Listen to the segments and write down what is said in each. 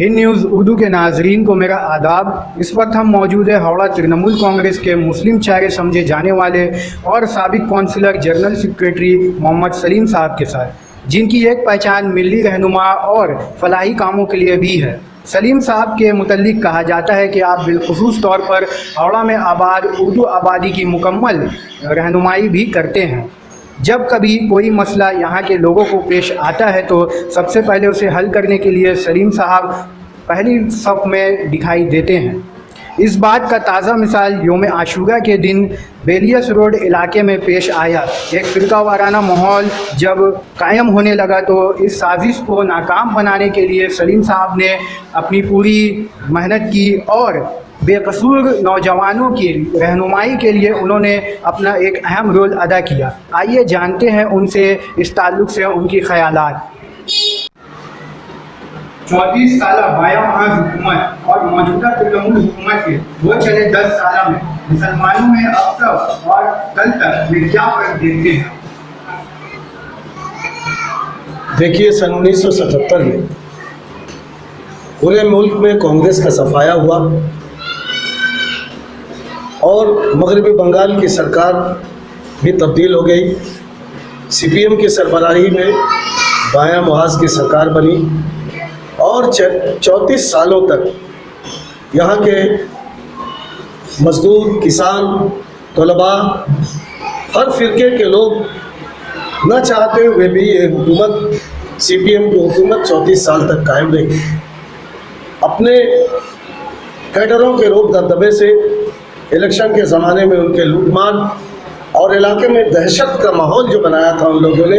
Hind news Urdu के नाजरीन को मेरा आदाब। इस वक्त हम मौजूद है हावड़ा तृणमूल कांग्रेस के मुस्लिम चेहरे समझे जाने वाले और साबिक councillor general secretary Mohammad Salim साहब के साथ, जिनकी एक पहचान मिली रहनुमा और फलाही कामों के लिए भी है। सलीम साहब के मुतल्लिक कहा जाता है कि आप बिलखुसूस तौर पर हावड़ा में आबाद उर्दू आबादी की मुकम्मल रहनुमाई भी करते हैं। जब कभी कोई मसला यहाँ के लोगों को पेश आता है तो सबसे पहले उसे हल करने के लिए सलीम साहब पहली सफ़ में दिखाई देते हैं। इस बात का ताज़ा मिसाल योम आशूरा के दिन बेलियस रोड इलाके में पेश आया। एक फ़िरका वाराना माहौल जब कायम होने लगा तो इस साजिश को नाकाम बनाने के लिए सलीम साहब ने अपनी पूरी मेहनत की और बेकसूर नौजवानों की रहनुमाई के लिए उन्होंने अपना एक अहम रोल अदा किया। आइए जानते हैं उनसे इस ताल्लुक़ से उनकी ख़यालात। 34 साल बाया महाज हुकूमत और मौजूदा तृणमूल हुकूमत के वो चले 10 साल में मुसलमानों में अब तक और कल तक में क्या फ़र्क देखते हैं? देखिए, सन 1977 में पूरे मुल्क में कांग्रेस का सफाया हुआ और मगरबी बंगाल की सरकार भी तब्दील हो गई। सीपीएम की सरबराही में बाया मुहाज की सरकार बनी और 34 सालों तक यहाँ के मजदूर, किसान, तलबा, हर फिरके के लोग न चाहते हुए भी ये हुकूमत, सीपीएम की हुकूमत 34 साल तक कायम रही। अपने कैडरों के रोक दबदबे से इलेक्शन के ज़माने में उनके लूटमार और इलाके में दहशत का माहौल जो बनाया था उन लोगों ने,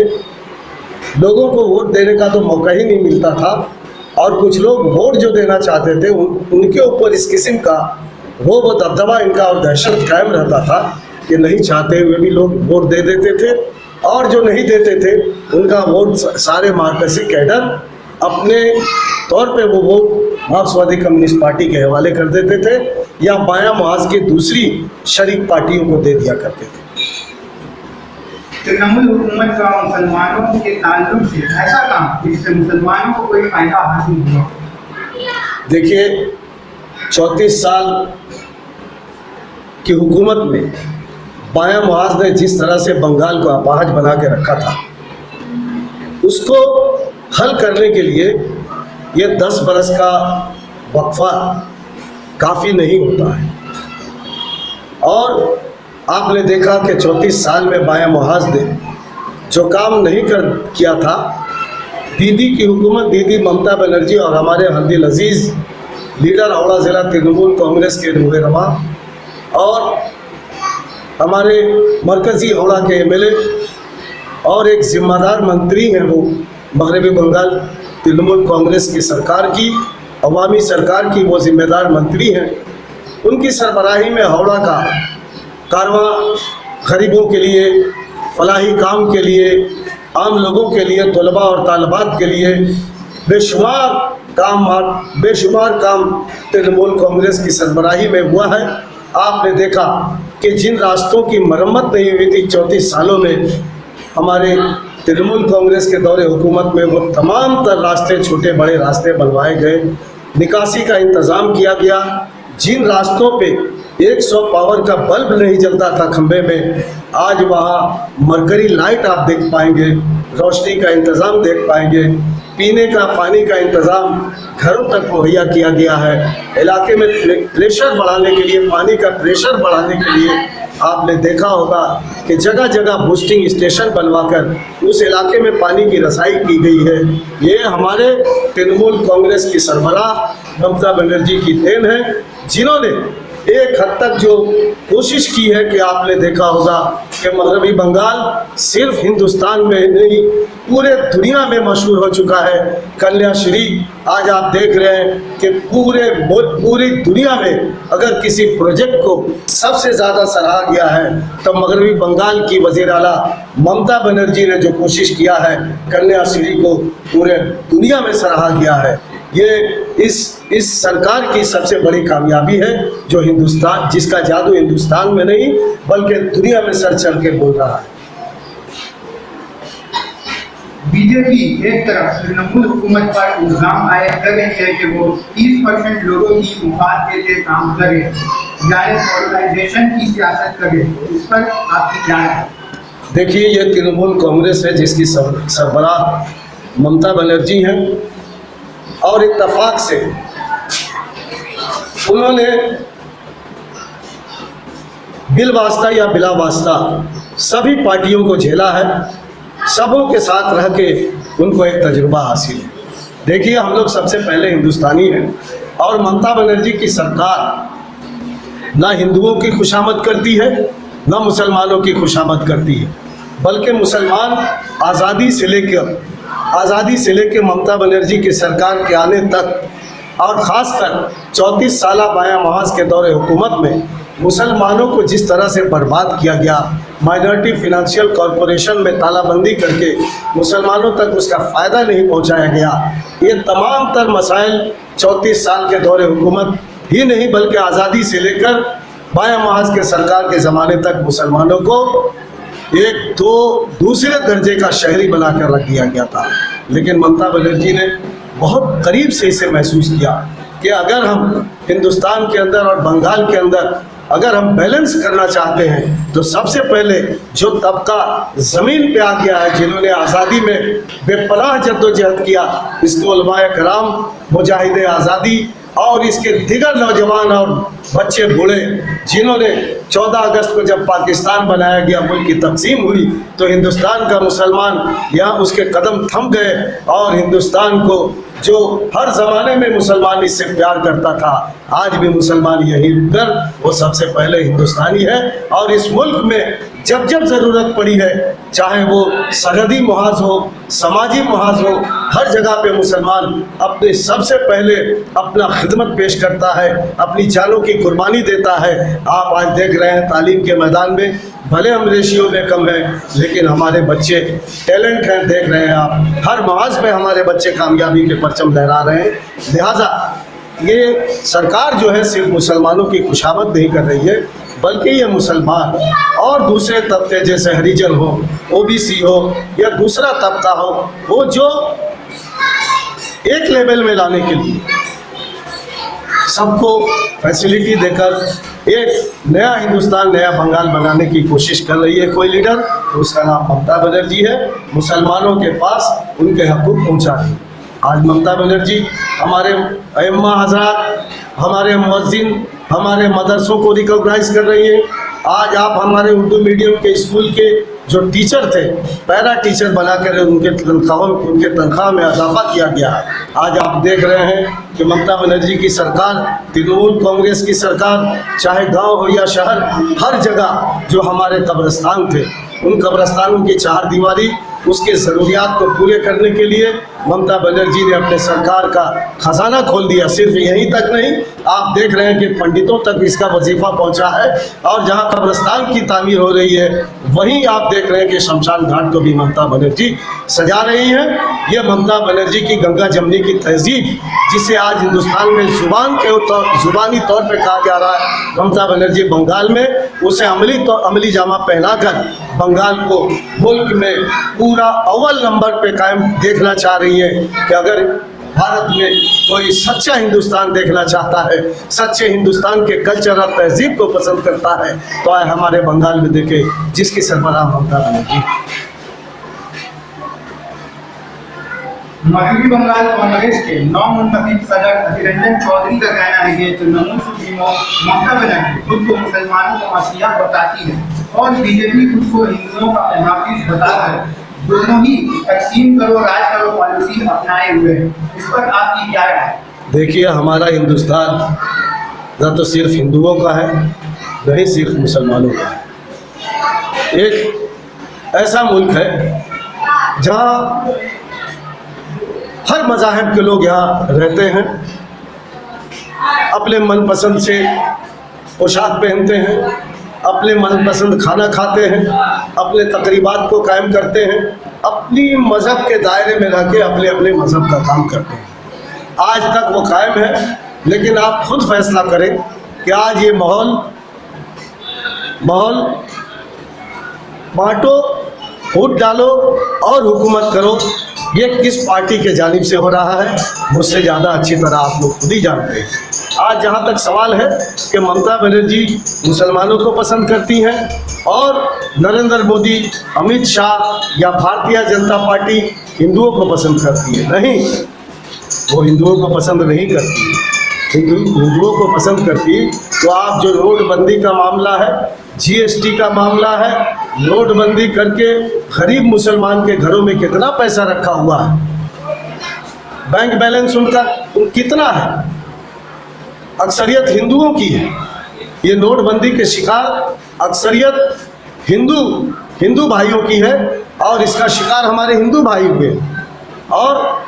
लोगों को वोट देने का तो मौका ही नहीं मिलता था और कुछ लोग वोट जो देना चाहते थे उनके ऊपर इस किस्म का रोब दबदबा इनका और दहशत कायम रहता था कि नहीं चाहते हुए भी लोग वोट दे देते थे और जो नहीं देते थे उनका वोट सारे मार्कसी कैडर अपने तौर पे वो वोट मार्क्सवादी कम्युनिस्ट पार्टी के हवाले कर देते थे या बाया मुहाज की दूसरी शरीक पार्टियों को दे दिया करते थे। तृणमूल हुकूमत का मुसलमानों के ताल्लुक से ऐसा काम जिससे मुसलमानों को कोई फायदा हासिल हुआ? देखिए, 34 साल की हुकूमत में बाया मुहाज ने जिस तरह से बंगाल को अपाहज बना के रखा था, उसको हल करने के लिए ये 10 बरस का वक्फा काफ़ी नहीं होता है। और आपने देखा कि 34 साल में बाया मुहाज ने जो काम नहीं किया था, दीदी की हुकूमत, दीदी ममता बनर्जी और हमारे हल्दी अजीज़ लीडर हावड़ा ज़िला तृणमूल कांग्रेस के रूहनुमा और हमारे मरकज़ी हावड़ा के एमएलए और एक जिम्मेदार मंत्री हैं, वो मगरबी बंगाल तृणमूल कांग्रेस की सरकार की, अवामी सरकार की वो जिम्मेदार मंत्री हैं। उनकी सरबराही में हावड़ा का कारवां गरीबों के लिए, फलाही काम के लिए, आम लोगों के लिए, तलबा और तालबात के लिए बेशुमार काम तृणमूल कांग्रेस की सरबराही में हुआ है। आपने देखा कि जिन रास्तों की मरम्मत नहीं हुई थी 34 सालों में, हमारे तृणमूल कांग्रेस के दौरे हुकूमत में वो तमाम तर रास्ते, छोटे बड़े रास्ते बनवाए गए, निकासी का इंतज़ाम किया गया। जिन रास्तों पे 100 पावर का बल्ब नहीं जलता था खंबे में, आज वहाँ मरकरी लाइट आप देख पाएंगे, रोशनी का इंतज़ाम देख पाएंगे, पीने का पानी का इंतज़ाम घरों तक मुहैया किया गया है। इलाके में प्रेशर बढ़ाने के लिए, पानी का प्रेशर बढ़ाने के लिए आपने देखा होगा कि जगह जगह बूस्टिंग स्टेशन बनवाकर उस इलाके में पानी की रसाई की गई है। ये हमारे तृणमूल कांग्रेस की सरबराह ममता बनर्जी की देन है, जिन्होंने एक हद तक जो कोशिश की है कि आपने देखा होगा कि मगरबी बंगाल सिर्फ हिंदुस्तान में नहीं पूरे दुनिया में मशहूर हो चुका है। कन्याश्री आज आप देख रहे हैं कि पूरी दुनिया में अगर किसी प्रोजेक्ट को सबसे ज़्यादा सराहा गया है तो मगरबी बंगाल की वज़ीर आला ममता बनर्जी ने जो कोशिश किया है, कन्याश्री को पूरे दुनिया में सराहा गया है। ये इस सरकार की सबसे बड़ी कामयाबी है जो हिंदुस्तान, जिसका जादू हिंदुस्तान में नहीं बल्कि दुनिया में सर चढ़ के बोल रहा है। बीजेपी एक तरफ तृणमूल हुकूमत पर इल्जाम आयद कर रही है कि वो 30% लोगों की मुफाद के लिए काम करे या पॉलिटाइजेशन की सियासत करे, इस पर आपकी क्या है? देखिए, ये तृणमूल कांग्रेस है जिसकी सरबराह ममता बनर्जी हैं और इत्तेफाक से उन्होंने बिल वास्ता या बिला वास्ता सभी पार्टियों को झेला है, सबों के साथ रह के उनको एक तजुर्बा हासिल है। देखिए, हम लोग सबसे पहले हिंदुस्तानी हैं और ममता बनर्जी की सरकार ना हिंदुओं की खुशामद करती है ना मुसलमानों की खुशामद करती है, बल्कि मुसलमान आज़ादी से लेकर ममता बनर्जी की सरकार के आने तक और ख़ासकर 34 साल बायां महाज के दौरे हुकूमत में मुसलमानों को जिस तरह से बर्बाद किया गया, माइनॉरिटी फिनेंशियल कॉरपोरेशन में तालाबंदी करके मुसलमानों तक उसका फ़ायदा नहीं पहुंचाया गया, ये तमाम तर मसाइल 34 साल के दौरे हुकूमत ही नहीं बल्कि आज़ादी से लेकर बायां महाज के सरकार के ज़माने तक मुसलमानों को एक तो दूसरे दर्जे का शहरी बनाकर रख दिया गया था। लेकिन ममता बनर्जी ने बहुत करीब से इसे महसूस किया कि अगर हम हिंदुस्तान के अंदर और बंगाल के अंदर अगर हम बैलेंस करना चाहते हैं तो सबसे पहले जो तबका ज़मीन पे आ गया है, जिन्होंने आज़ादी में बेपनाह जद्दोजहद किया, इसको उलमाए कराम, मुजाहिदे आज़ादी और इसके दिगर नौजवान और बच्चे बूढ़े जिन्होंने 14 अगस्त को जब पाकिस्तान बनाया गया, मुल्क की तक़सीम हुई, तो हिंदुस्तान का मुसलमान यहाँ उसके कदम थम गए और हिंदुस्तान को जो हर ज़माने में मुसलमान इससे प्यार करता था, आज भी मुसलमान यहीं रुककर वो सबसे पहले हिंदुस्तानी है। और इस मुल्क में जब जब ज़रूरत पड़ी है, चाहे वो सरहदी मुहाज हो, समाजी मुहाज हो, हर जगह पे मुसलमान अपने सबसे पहले अपना खिदमत पेश करता है, अपनी जानों की कुर्बानी देता है। आप आज देख रहे हैं तालीम के मैदान में भले हम रेशियो में कम हैं, लेकिन हमारे बच्चे टैलेंट हैं, देख रहे हैं आप, हर महाज में हमारे बच्चे कामयाबी के परचम लहरा रहे हैं। लिहाजा ये सरकार जो है सिर्फ मुसलमानों की खुशामद नहीं कर रही है, बल्कि ये मुसलमान और दूसरे तबके जैसे हरिजन हो, ओबीसी हो या दूसरा तबका हो, वो जो एक लेवल में लाने के लिए सबको फैसिलिटी देकर एक नया हिंदुस्तान, नया बंगाल बनाने की कोशिश कर रही है कोई लीडर, तो उसका नाम ममता बनर्जी है। मुसलमानों के पास उनके हकूक़ पहुँचा रही है। आज ममता बनर्जी हमारे अइम्मा हज़रात, हमारे मुअज्जिन, हमारे मदरसों को रिकॉग्नाइज कर रही है। आज आप हमारे उर्दू मीडियम के स्कूल के जो टीचर थे, पैरा टीचर बनाकर उनके तनख्वाह में इजाफा किया गया है। आज आप देख रहे हैं कि ममता बनर्जी की सरकार, तृणमूल कांग्रेस की सरकार, चाहे गांव हो या शहर, हर जगह जो हमारे कब्रिस्तान थे, उन कब्रिस्तानों की चार दीवारी, उसके ज़रूरियात को पूरे करने के लिए ममता बनर्जी ने अपने सरकार का ख़जाना खोल दिया। सिर्फ यहीं तक नहीं, आप देख रहे हैं कि पंडितों तक इसका वजीफ़ा पहुंचा है और जहां कब्रिस्तान की तामीर हो रही है, वहीं आप देख रहे हैं कि शमशान घाट को भी ममता बनर्जी सजा रही हैं। ये ममता बनर्जी की गंगा जमनी की तहजीब, जिसे आज हिंदुस्तान में ज़ुबानी तौर पर कहा जा रहा है, ममता बनर्जी बंगाल में उसे अमली जामा पहनाकर बंगाल को मुल्क में पूरा अव्वल नंबर पे कायम देखना चाह रही है कि अगर भारत में कोई सच्चा हिंदुस्तान देखना चाहता है, सच्चे हिंदुस्तान के कल्चर और तहजीब को पसंद करता है, तो आए हमारे बंगाल में देखे, जिसकी सरबराह ममता बनर्जी। मगरबी बंगाल कांग्रेस के नवमुंतखब सदर अधीर रंजन चौधरी का कहना है कि तृणमूल सुप्रीमो ममता बनर्जी खुद को मुसलमानों का मसीहा बताती है और बीजेपी खुद को हिंदुओं का मुहाफिज बताकर दोनों ही तकसीम करो राज करो पॉलिसी अपनाए हुए हैं। इस पर आपकी क्या राय है? देखिए, हमारा हिंदुस्तान न तो सिर्फ हिंदुओं का है, न ही सिर्फ मुसलमानों का है। एक ऐसा मुल्क है जहाँ हर मज़ाहब के लोग यहाँ रहते हैं, अपने मनपसंद से पोशाक पहनते हैं, अपने मनपसंद खाना खाते हैं, अपने तकरीबात को कायम करते हैं, अपनी मज़हब के दायरे में रह के अपने अपने मज़हब का काम करते हैं। आज तक वो कायम है, लेकिन आप खुद फैसला करें कि आज ये माहौल बांटो, फूट डालो और हुकूमत करो, ये किस पार्टी के जानिब से हो रहा है मुझसे ज़्यादा अच्छी तरह आप लोग खुद ही जानते हैं। आज जहाँ तक सवाल है कि ममता बनर्जी मुसलमानों को पसंद करती हैं और नरेंद्र मोदी, अमित शाह या भारतीय जनता पार्टी हिंदुओं को पसंद करती है, नहीं, वो हिंदुओं को पसंद नहीं करती है। हिंदुओं को पसंद करती तो आप जो नोटबंदी का मामला है, जीएसटी का मामला है, नोटबंदी करके गरीब मुसलमान के घरों में कितना पैसा रखा हुआ है, बैंक बैलेंस उनका कितना है, अक्सरियत हिंदुओं की है। ये नोटबंदी के शिकार अक्सरियत हिंदू भाइयों की है और इसका शिकार हमारे हिंदू भाई हुए। और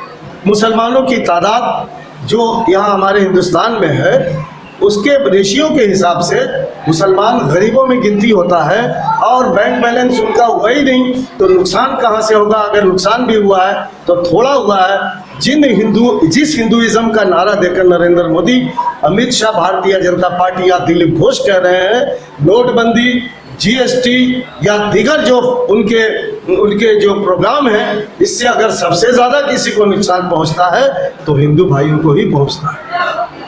मुसलमानों की तादाद जो यहाँ हमारे हिंदुस्तान में है उसके रेशियो के हिसाब से मुसलमान गरीबों में गिनती होता है और बैंक बैलेंस उनका हुआ ही नहीं, तो नुकसान कहाँ से होगा? अगर नुकसान भी हुआ है तो थोड़ा हुआ है। जिस हिंदुइज्म का नारा देकर नरेंद्र मोदी, अमित शाह, भारतीय जनता पार्टी या दिलीप घोष कह रहे हैं नोटबंदी, जीएसटी या दीगर जो उनके जो प्रोग्राम हैं, इससे अगर सबसे ज़्यादा किसी को नुकसान पहुंचता है तो हिंदू भाइयों को ही पहुंचता है।